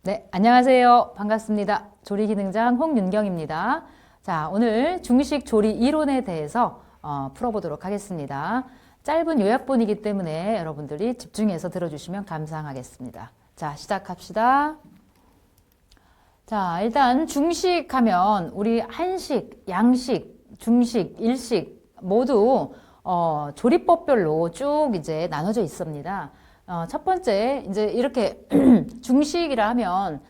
네, 안녕하세요. 반갑습니다. 조리기능장 홍윤경입니다. 자, 오늘 중식 조리 이론에 대해서 풀어보도록 하겠습니다. 짧은 요약본이기 때문에 여러분들이 집중해서 들어주시면 감사하겠습니다. 자, 시작합시다. 자, 일단 중식하면 우리 한식, 양식, 중식, 일식 모두 조리법별로 쭉 이제 나눠져 있습니다. 첫 번째, 이제 이렇게 중식이라 하면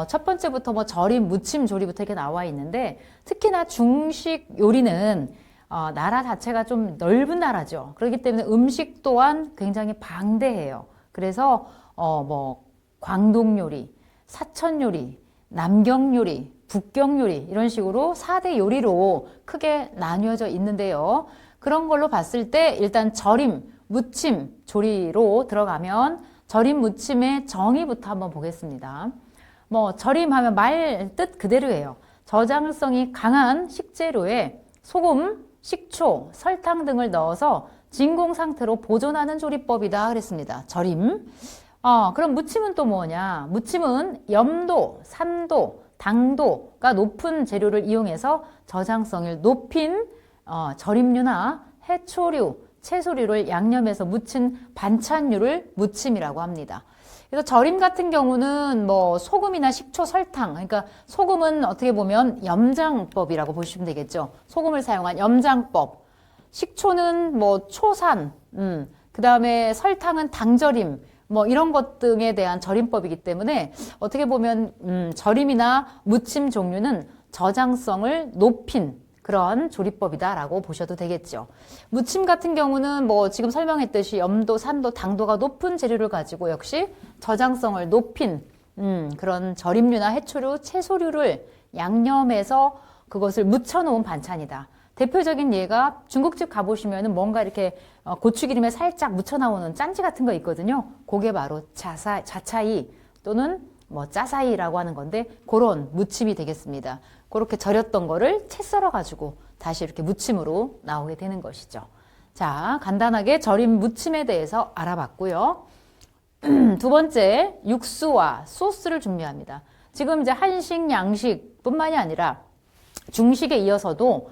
첫 번째부터 뭐 절임, 무침, 조리부터 이렇게 나와 있는데 특히나 중식 요리는 나라 자체가 좀 넓은 나라죠. 그렇기 때문에 음식 또한 굉장히 방대해요. 그래서 뭐 광동 요리, 사천 요리, 남경 요리, 북경 요리 이런 식으로 4대 요리로 크게 나뉘어져 있는데요. 그런 걸로 봤을 때 일단 절임, 무침, 조리로 들어가면 절임, 무침의 정의부터 한번 보겠습니다. 뭐 절임하면 말 뜻 그대로예요. 저장성이 강한 식재료에 소금, 식초, 설탕 등을 넣어서 진공 상태로 보존하는 조리법이다 그랬습니다. 절임. 그럼 무침은 또 뭐냐? 무침은 염도, 산도, 당도가 높은 재료를 이용해서 저장성을 높인 절임류나 해초류, 채소류를 양념해서 무친 반찬류를 무침이라고 합니다. 그래서 절임 같은 경우는 뭐 소금이나 식초, 설탕, 그러니까 소금은 어떻게 보면 염장법이라고 보시면 되겠죠. 소금을 사용한 염장법. 식초는 뭐 초산, 그 다음에 설탕은 당절임, 뭐 이런 것 등에 대한 절임법이기 때문에 어떻게 보면 절임이나 무침 종류는 저장성을 높인 그런 조리법이다라고 보셔도 되겠죠. 무침 같은 경우는 뭐 지금 설명했듯이 염도, 산도, 당도가 높은 재료를 가지고 역시 저장성을 높인 그런 절임류나 해초류, 채소류를 양념해서 그것을 묻혀놓은 반찬이다. 대표적인 예가 중국집 가보시면은 뭔가 이렇게 고추기름에 살짝 묻혀 나오는 짠지 같은 거 있거든요. 그게 바로 자차이 또는 뭐 짜사이라고 하는 건데 그런 무침이 되겠습니다. 그렇게 절였던 거를 채 썰어 가지고 다시 이렇게 무침으로 나오게 되는 것이죠. 자, 간단하게 절임 무침에 대해서 알아봤고요. 두 번째, 육수와 소스를 준비합니다. 지금 이제 한식, 양식 뿐만이 아니라 중식에 이어서도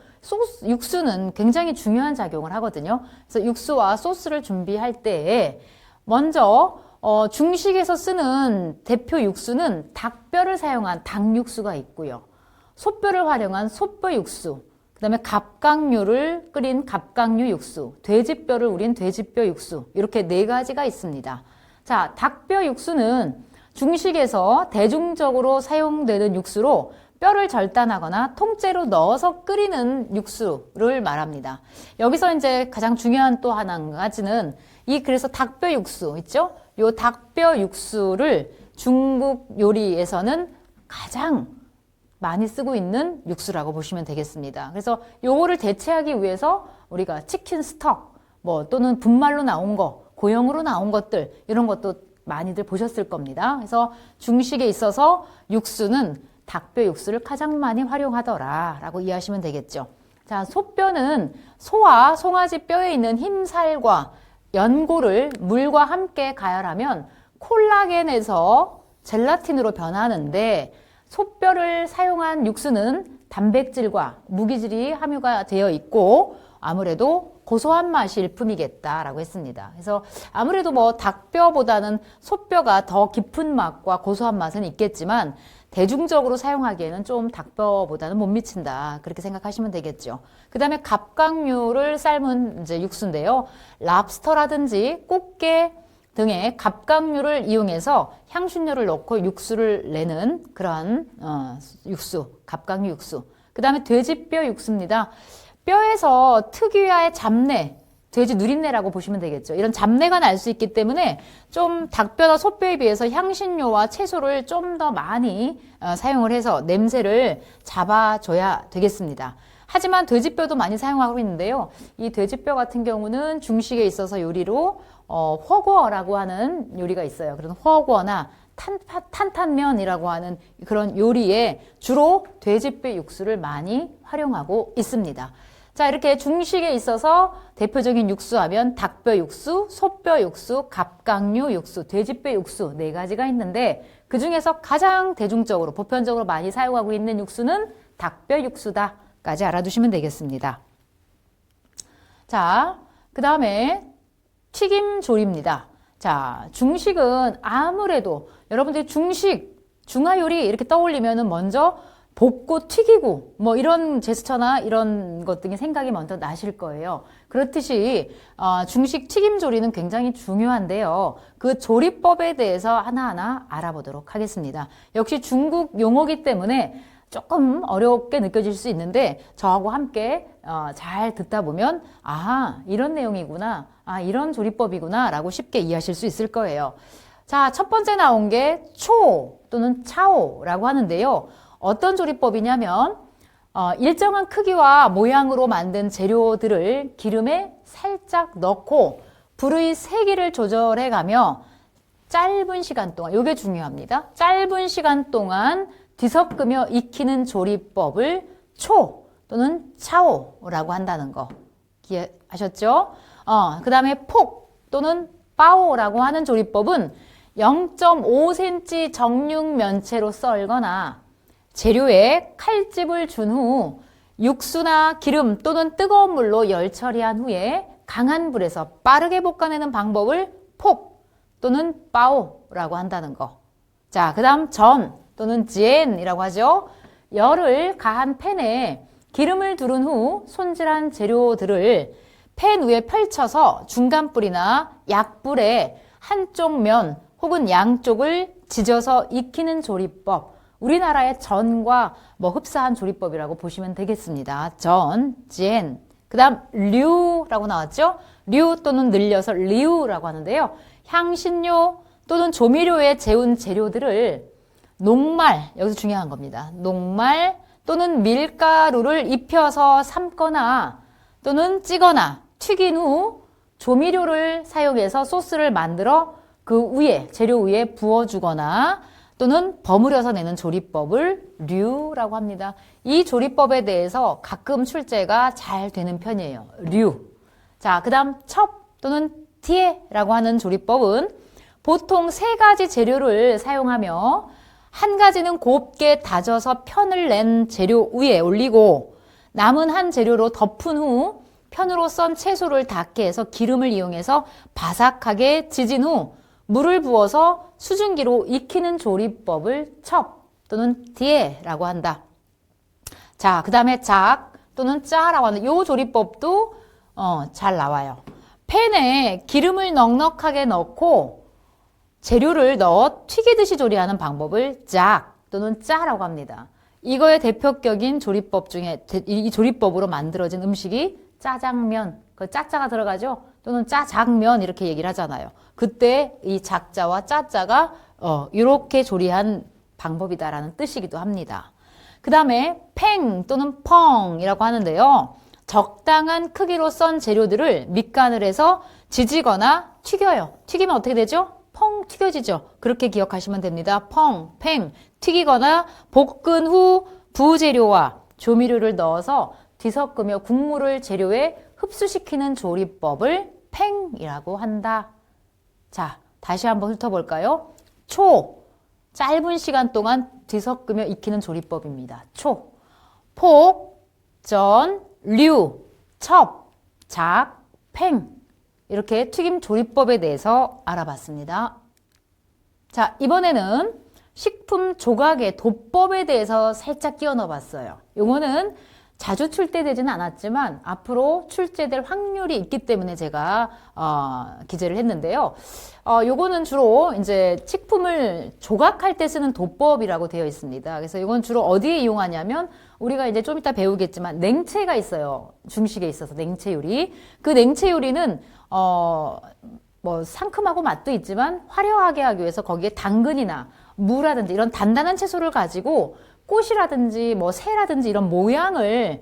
육수는 굉장히 중요한 작용을 하거든요. 그래서 육수와 소스를 준비할 때 먼저 중식에서 쓰는 대표 육수는 닭뼈를 사용한 닭육수가 있고요. 소뼈를 활용한 소뼈 육수, 그 다음에 갑각류를 끓인 갑각류 육수, 돼지뼈를 우린 돼지뼈 육수 이렇게 네 가지가 있습니다. 자, 닭뼈 육수는 중식에서 대중적으로 사용되는 육수로 뼈를 절단하거나 통째로 넣어서 끓이는 육수를 말합니다. 여기서 이제 가장 중요한 또 한 가지는 그래서 닭뼈 육수 있죠? 요 닭뼈 육수를 중국 요리에서는 가장 많이 쓰고 있는 육수라고 보시면 되겠습니다. 그래서 요거를 대체하기 위해서 우리가 치킨 스톡, 뭐 또는 분말로 나온 거, 고형으로 나온 것들 이런 것도 많이들 보셨을 겁니다. 그래서 중식에 있어서 육수는 닭뼈 육수를 가장 많이 활용하더라라고 이해하시면 되겠죠. 자, 소뼈는 소와 송아지 뼈에 있는 흰살과 연골을 물과 함께 가열하면 콜라겐에서 젤라틴으로 변하는데 소뼈를 사용한 육수는 단백질과 무기질이 함유가 되어 있고 아무래도 고소한 맛이 일품이겠다라고 했습니다. 그래서 아무래도 뭐 닭뼈보다는 소뼈가 더 깊은 맛과 고소한 맛은 있겠지만 대중적으로 사용하기에는 좀 닭뼈보다는 못 미친다. 그렇게 생각하시면 되겠죠. 그 다음에 갑각류를 삶은 이제 육수인데요. 랍스터라든지 꽃게 등의 갑각류를 이용해서 향신료를 넣고 육수를 내는 그런 육수, 갑각류 육수. 그 다음에 돼지뼈 육수입니다. 뼈에서 특유의 잡내, 돼지 누린내라고 보시면 되겠죠. 이런 잡내가 날 수 있기 때문에 좀 닭뼈나 소뼈에 비해서 향신료와 채소를 좀 더 많이 사용을 해서 냄새를 잡아줘야 되겠습니다. 하지만 돼지뼈도 많이 사용하고 있는데요. 이 돼지뼈 같은 경우는 중식에 있어서 요리로 허거라고 하는 요리가 있어요. 그래서 허거나 탄탄면이라고 하는 그런 요리에 주로 돼지뼈 육수를 많이 활용하고 있습니다. 자, 이렇게 중식에 있어서 대표적인 육수하면 닭뼈 육수, 소뼈 육수, 갑각류 육수, 돼지뼈 육수 네 가지가 있는데 그 중에서 가장 대중적으로 보편적으로 많이 사용하고 있는 육수는 닭뼈 육수다까지 알아두시면 되겠습니다. 자, 그 다음에 튀김 조리입니다. 자, 중식은 아무래도 여러분들이 중화 요리 이렇게 떠올리면은 먼저 볶고 튀기고 뭐 이런 제스처나 이런 것 등의 생각이 먼저 나실 거예요. 그렇듯이 중식 튀김 조리는 굉장히 중요한데요. 그 조리법에 대해서 하나하나 알아보도록 하겠습니다. 역시 중국 용어이기 때문에 조금 어렵게 느껴질 수 있는데 저하고 함께 잘 듣다 보면 이런 내용이구나, 이런 조리법이구나 라고 쉽게 이해하실 수 있을 거예요. 자, 첫 번째 나온 게 초 또는 차오라고 하는데요. 어떤 조리법이냐면 일정한 크기와 모양으로 만든 재료들을 기름에 살짝 넣고 불의 세기를 조절해 가며 짧은 시간 동안, 이게 중요합니다. 짧은 시간 동안 뒤섞으며 익히는 조리법을 초 또는 차오라고 한다는 거 기억하셨죠? 그 다음에 폭 또는 빠오라고 하는 조리법은 0.5cm 정육 면체로 썰거나 재료에 칼집을 준 후 육수나 기름 또는 뜨거운 물로 열 처리한 후에 강한 불에서 빠르게 볶아내는 방법을 폭 또는 빠오라고 한다는 거. 자, 그 다음 전 또는 지엔이라고 하죠. 열을 가한 팬에 기름을 두른 후 손질한 재료들을 팬 위에 펼쳐서 중간불이나 약불에 한쪽 면 혹은 양쪽을 지져서 익히는 조리법. 우리나라의 전과 흡사한 조리법이라고 보시면 되겠습니다. 전, 지엔. 그 다음 류라고 나왔죠? 류 또는 늘려서 리우라고 하는데요. 향신료 또는 조미료에 재운 재료들을 녹말, 여기서 중요한 겁니다. 녹말 또는 밀가루를 입혀서 삶거나 또는 찌거나 튀긴 후 조미료를 사용해서 소스를 만들어 그 위에, 재료 위에 부어주거나 또는 버무려서 내는 조리법을 류라고 합니다. 이 조리법에 대해서 가끔 출제가 잘 되는 편이에요. 류. 자, 그 다음 첩 또는 티에라고 하는 조리법은 보통 3가지 재료를 사용하며 한 가지는 곱게 다져서 편을 낸 재료 위에 올리고 남은 한 재료로 덮은 후 편으로 썬 채소를 닿게 해서 기름을 이용해서 바삭하게 지진 후 물을 부어서 수증기로 익히는 조리법을 첩 또는 디에라고 한다. 자, 그 다음에 작 또는 짜라고 하는 이 조리법도 잘 나와요. 팬에 기름을 넉넉하게 넣고 재료를 넣어 튀기듯이 조리하는 방법을 작 또는 짜라고 합니다. 이거의 대표격인 조리법 중에 이 조리법으로 만들어진 음식이 짜장면, 그 짜짜가 들어가죠? 또는 짜장면 이렇게 얘기를 하잖아요. 그때 이 작자와 짜짜가 이렇게 조리한 방법이다라는 뜻이기도 합니다. 그 다음에 팽 또는 펑이라고 하는데요. 적당한 크기로 썬 재료들을 밑간을 해서 지지거나 튀겨요. 튀기면 어떻게 되죠? 펑 튀겨지죠. 그렇게 기억하시면 됩니다. 펑, 팽, 튀기거나 볶은 후 부재료와 조미료를 넣어서 뒤섞으며 국물을 재료에 흡수시키는 조리법을 팽이라고 한다. 자, 다시 한번 훑어볼까요? 초, 짧은 시간 동안 뒤섞으며 익히는 조리법입니다. 초, 폭, 전, 류, 첩, 작, 팽 이렇게 튀김 조리법에 대해서 알아봤습니다. 자, 이번에는 식품 조각의 도법에 대해서 살짝 끼워 넣어봤어요. 요거는 자주 출제되지는 않았지만 앞으로 출제될 확률이 있기 때문에 제가 기재를 했는데요. 요거는 주로 이제 식품을 조각할 때 쓰는 도법이라고 되어 있습니다. 그래서 이건 주로 어디에 이용하냐면 우리가 이제 좀 이따 배우겠지만 냉채가 있어요. 중식에 있어서 냉채 요리. 그 냉채 요리는 뭐 상큼하고 맛도 있지만 화려하게 하기 위해서 거기에 당근이나 무라든지 이런 단단한 채소를 가지고 꽃이라든지 뭐 새라든지 이런 모양을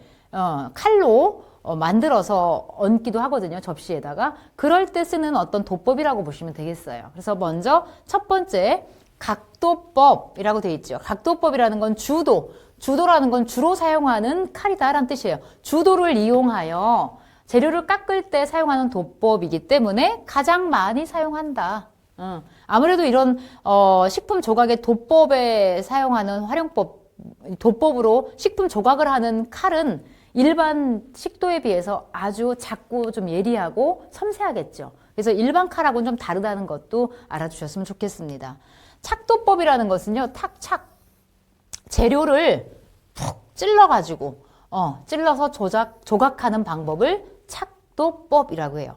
칼로 만들어서 얹기도 하거든요. 접시에다가. 그럴 때 쓰는 어떤 도법이라고 보시면 되겠어요. 그래서 먼저 첫 번째 각도법이라고 되어 있죠. 각도법이라는 건 주도라는 건 주로 사용하는 칼이다라는 뜻이에요. 주도를 이용하여 재료를 깎을 때 사용하는 도법이기 때문에 가장 많이 사용한다. 아무래도 이런 식품 조각의 도법에 사용하는 활용법, 도법으로 식품 조각을 하는 칼은 일반 식도에 비해서 아주 작고 좀 예리하고 섬세하겠죠. 그래서 일반 칼하고는 좀 다르다는 것도 알아주셨으면 좋겠습니다. 착도법이라는 것은요, 탁착 재료를 푹 찔러가지고 찔러서 조각하는 방법을 착도법이라고 해요.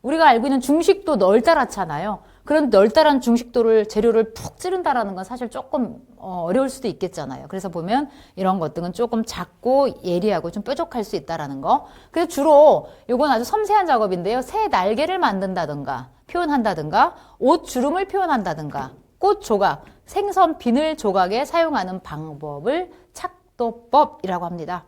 우리가 알고 있는 중식도 널따랗잖아요. 그런 널따란 중식도를 재료를 푹 찌른다라는 건 사실 조금 어려울 수도 있겠잖아요. 그래서 보면 이런 것들은 조금 작고 예리하고 좀 뾰족할 수 있다라는 거. 그래서 주로 이건 아주 섬세한 작업인데요. 새 날개를 만든다든가 표현한다든가 옷 주름을 표현한다든가 꽃 조각, 생선 비늘 조각에 사용하는 방법을 착도법이라고 합니다.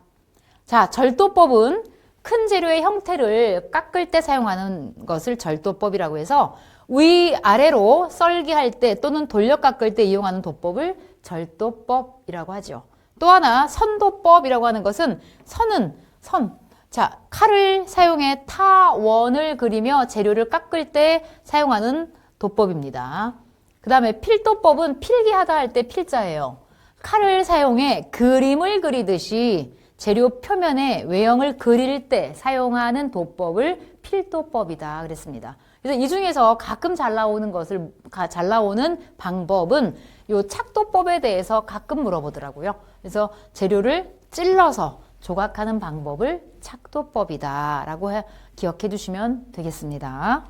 자, 절도법은 큰 재료의 형태를 깎을 때 사용하는 것을 절도법이라고 해서 위아래로 썰기할 때 또는 돌려 깎을 때 이용하는 도법을 절도법이라고 하죠. 또 하나 선도법이라고 하는 것은 자, 칼을 사용해 타원을 그리며 재료를 깎을 때 사용하는 도법입니다. 그 다음에 필도법은 필기하다 할 때 필자예요. 칼을 사용해 그림을 그리듯이 재료 표면에 외형을 그릴 때 사용하는 도법을 필도법이다 그랬습니다. 그래서 이 중에서 가끔 잘 나오는 방법은 요 착도법에 대해서 가끔 물어보더라고요. 그래서 재료를 찔러서 조각하는 방법을 착도법이다라고 기억해 두시면 되겠습니다.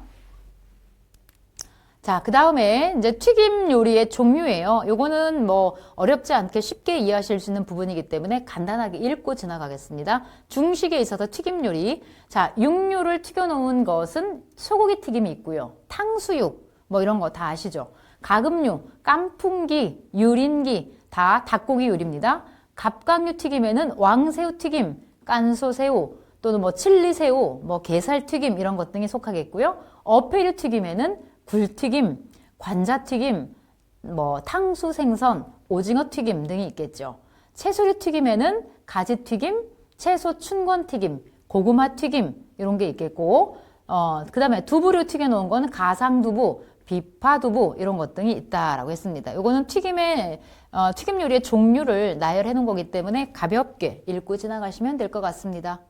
자, 그 다음에 이제 튀김 요리의 종류예요. 요거는 뭐 어렵지 않게 쉽게 이해하실 수 있는 부분이기 때문에 간단하게 읽고 지나가겠습니다. 중식에 있어서 튀김 요리. 자, 육류를 튀겨놓은 것은 소고기 튀김이 있고요. 탕수육, 뭐 이런 거 다 아시죠? 가금류, 깐풍기, 유린기 다 닭고기 요리입니다. 갑각류 튀김에는 왕새우 튀김, 깐소새우 또는 뭐 칠리새우, 뭐 게살 튀김 이런 것 등이 속하겠고요. 어패류 튀김에는 굴튀김, 관자튀김, 뭐 탕수생선, 오징어 튀김 등이 있겠죠. 채소류 튀김에는 가지튀김, 채소 춘권튀김, 고구마 튀김 이런 게 있겠고 그 다음에 두부류 튀겨놓은 건 가상두부, 비파두부 이런 것 등이 있다라고 했습니다. 이거는 튀김 요리의 종류를 나열해 놓은 거기 때문에 가볍게 읽고 지나가시면 될 것 같습니다.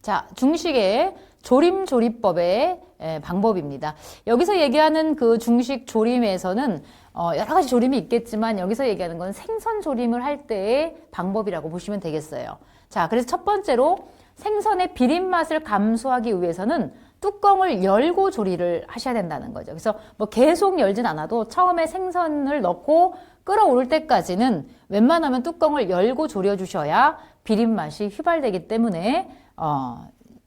자, 중식의 조림조리법의 방법입니다. 여기서 얘기하는 그 중식 조림에서는 여러 가지 조림이 있겠지만 여기서 얘기하는 건 생선 조림을 할 때의 방법이라고 보시면 되겠어요. 자, 그래서 첫 번째로 생선의 비린 맛을 감소하기 위해서는 뚜껑을 열고 조리를 하셔야 된다는 거죠. 그래서 뭐 계속 열진 않아도 처음에 생선을 넣고 끓어오를 때까지는 웬만하면 뚜껑을 열고 졸여 주셔야 비린 맛이 휘발되기 때문에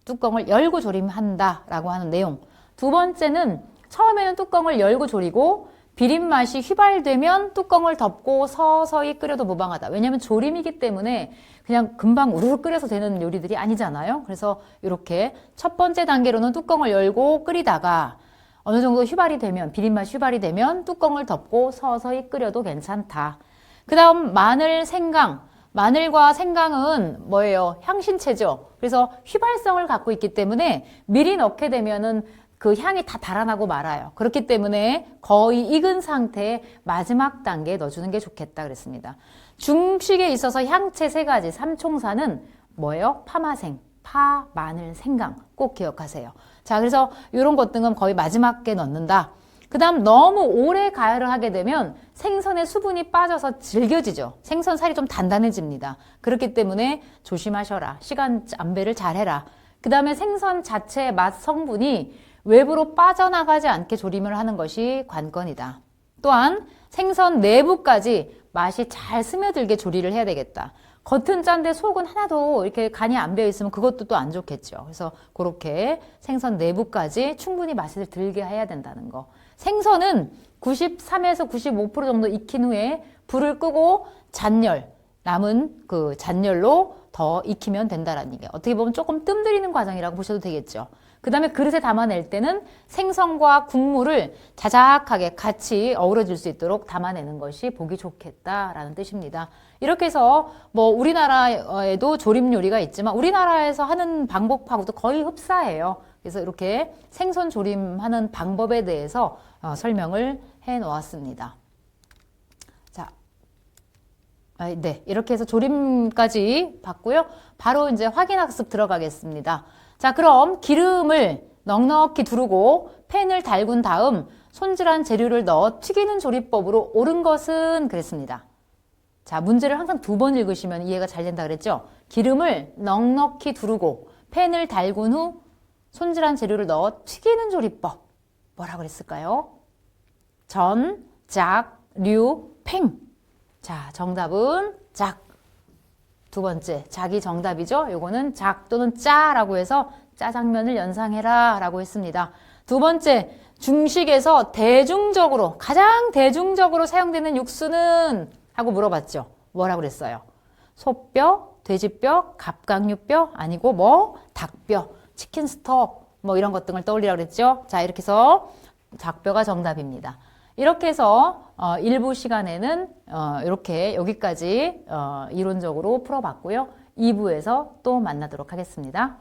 뚜껑을 열고 조림한다라고 하는 내용. 두 번째는 처음에는 뚜껑을 열고 조리고 비린 맛이 휘발되면 뚜껑을 덮고 서서히 끓여도 무방하다. 왜냐하면 조림이기 때문에 그냥 금방 우르르 끓여서 되는 요리들이 아니잖아요. 그래서 이렇게 첫 번째 단계로는 뚜껑을 열고 끓이다가 어느 정도 휘발이 되면 비린 맛이 휘발이 되면 뚜껑을 덮고 서서히 끓여도 괜찮다. 그 다음 마늘, 생강. 마늘과 생강은 뭐예요? 향신채죠. 그래서 휘발성을 갖고 있기 때문에 미리 넣게 되면은 그 향이 다 달아나고 말아요. 그렇기 때문에 거의 익은 상태의 마지막 단계에 넣어주는 게 좋겠다 그랬습니다. 중식에 있어서 향채 세 가지, 삼총사는 뭐예요? 파마생, 파, 마늘, 생강 꼭 기억하세요. 자, 그래서 이런 것들은 거의 마지막에 넣는다. 그 다음 너무 오래 가열을 하게 되면 생선의 수분이 빠져서 질겨지죠. 생선 살이 좀 단단해집니다. 그렇기 때문에 조심하셔라. 시간 안배를 잘 해라. 그 다음에 생선 자체의 맛 성분이 외부로 빠져나가지 않게 조림을 하는 것이 관건이다. 또한 생선 내부까지 맛이 잘 스며들게 조리를 해야 되겠다. 겉은 짠데 속은 하나도 이렇게 간이 안 배어 있으면 그것도 또 안 좋겠죠. 그래서 그렇게 생선 내부까지 충분히 맛을 들게 해야 된다는 거. 생선은 93에서 95% 정도 익힌 후에 불을 끄고 남은 그 잔열로 더 익히면 된다라는 얘기예요. 어떻게 보면 조금 뜸들이는 과정이라고 보셔도 되겠죠. 그 다음에 그릇에 담아낼 때는 생선과 국물을 자작하게 같이 어우러질 수 있도록 담아내는 것이 보기 좋겠다라는 뜻입니다. 이렇게 해서 뭐 우리나라에도 조림 요리가 있지만 우리나라에서 하는 방법하고도 거의 흡사해요. 그래서 이렇게 생선 조림하는 방법에 대해서 설명을 해 놓았습니다. 자, 네, 이렇게 해서 조림까지 봤고요. 바로 이제 확인학습 들어가겠습니다. 자, 그럼 기름을 넉넉히 두르고 팬을 달군 다음 손질한 재료를 넣어 튀기는 조리법으로 옳은 것은 그랬습니다. 자, 문제를 항상 2번 읽으시면 이해가 잘 된다 그랬죠? 기름을 넉넉히 두르고 팬을 달군 후 손질한 재료를 넣어 튀기는 조리법. 뭐라 그랬을까요? 전, 작, 류, 팽. 자, 정답은 작. 2번째, 작이 정답이죠? 요거는 작 또는 짜라고 해서 짜장면을 연상해라 라고 했습니다. 2번째, 중식에서 대중적으로, 가장 대중적으로 사용되는 육수는? 하고 물어봤죠. 뭐라 그랬어요? 소뼈, 돼지뼈, 갑각류뼈, 아니고 뭐? 닭뼈, 치킨 스톡, 뭐 이런 것 등을 떠올리라고 그랬죠. 자, 이렇게 해서 닭뼈가 정답입니다. 이렇게 해서 일부 시간에는 이렇게 여기까지 이론적으로 풀어봤고요. 2부에서 또 만나도록 하겠습니다.